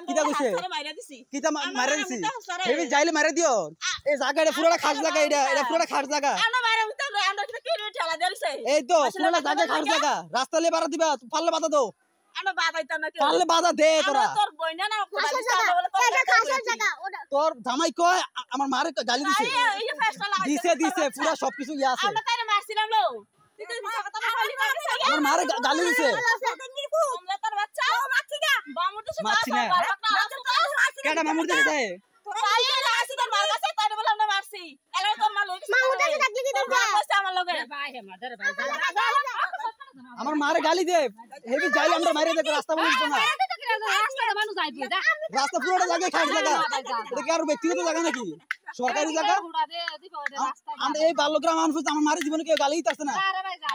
কিটা কইছে কিটা মারা দিছি হেবি যাইলে মারা দিও এই জায়গাটা পুরোটা খাস জায়গা এটা পুরোটা খাস জায়গা এই তো পুরোটা জায়গা খাস জায়গা রাস্তা লে বাড়া দিবা পারলে বাধা দাও পারলে বাধা দে তোরা তোর জামাই কয় আমার মারে গালি দিছে দিছে পুরো সবকিছু ইয়া আছে আমার মারে গালি দিছে মারছি না কেডা মামুর দেখে যায় আমার মারে গালি দে হেবি যাইলে আমরা মাইরে দেব রাস্তা বলিস না রাস্তা পুরোটা জায়গায় খাস জায়গা এটা কি আর ব্যক্তিগত জায়গা নাকি সরকারি জায়গা আমরা এই বাল্যগ্রাম মানুষ আমার মারে জীবনে কেউ গালি দিতেছে না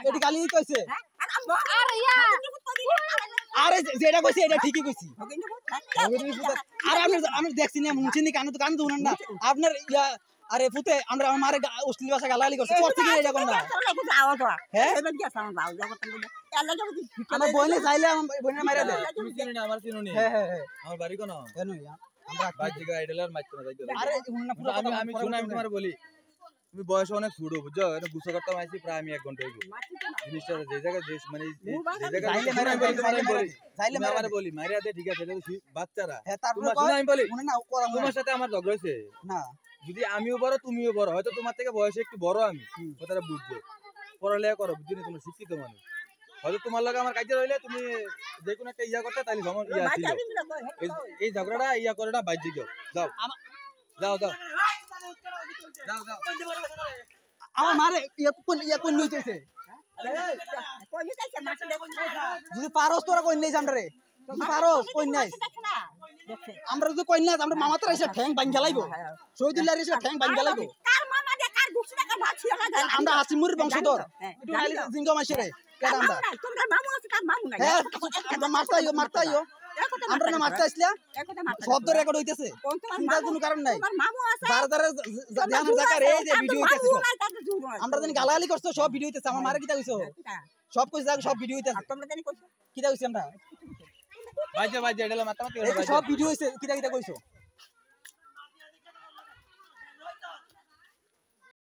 এটি গালি দিতে হইছে আরে যেটা কইছি এটা ঠিকই কইছি আরে আমি দেখছি না মুছিনি কানে তো কান দুনান না আপনার ইয়া আরে ফুতে আমরা আমার মারে অশ্লীল ভাষা গালাগালি করছে করতে কি এটা কোন না হ্যাঁ আমার বইনে চাইলে আমার বইনে মাইরা দে তুমি চিনো না আমার চিনো নি হ্যাঁ হ্যাঁ আমার বাড়ি কোন কেন আমরা বাড়ি জায়গা আইডলার মাইতো না যাইতো আরে আমি শুনা আমি তোমারে বলি তুমি বয়স অনেক ছোট বুঝছো এটা গুছো করতে আইছি প্রায় আমি 1 ঘন্টা হইব জিনিসটা যে জায়গা যে মানে যে জায়গা চাইলে মারা বলি মারিয়া দে ঠিক আছে বাচ্চারা তোমার শুনা আমি বলি তোমার সাথে আমার ঝগড়া হইছে না যদি আমিও বড় তুমিও বড় হয়তো তোমার থেকে বয়সে একটু বড় আমি কথাটা বুঝছো পড়ালেখা করো বুঝিনি তুমি শিক্ষিত মানুষ হয়তো তোমার লাগে আমার কাজে রইলে তুমি যে কোনো একটা ইয়া করতে তাইলে সময় ইয়া ছিল এই ঝগড়াটা ইয়া করে না বাইরে যাও যাও যাও যাও যাও যাও আমার মারে ইয়া কোন নিতেছে যদি পারস তোরা কই নেই জানরে যদি পারস কই নাই আমরা যদি কই না আমরা মামা তোরা এসে ঠ্যাং ভাঙা লাইবো শহীদুল্লাহ এসে ঠ্যাং ভাঙা লাইবো কার মামা দে কার গুছি টাকা ভাছিয়া লাগা আমরা হাসিমুর বংশধর একটু খালি জিঙ্গা মাইশরে কেডা আমরা তোমরা মামু আছে কার মামু নাই হ্যাঁ আমরা মারতাইও আমরা না মারতে আসলা শব্দ রেকর্ড হইতেছে চিন্তার কোনো কারণ নাই যারা ধ্যানের জায়গা এই যে ভিডিও হইতেছে আমরা জানি গালাগালি করছো সব ভিডিও হইতেছে আমার মারে কিটা কইছো সব কইছ সব ভিডিও হইতেছে তোমরা জানি কইছো কিটা কইছ আমরা বাইজে এডলা মাথা সব ভিডিও হইছে কিটা কইছো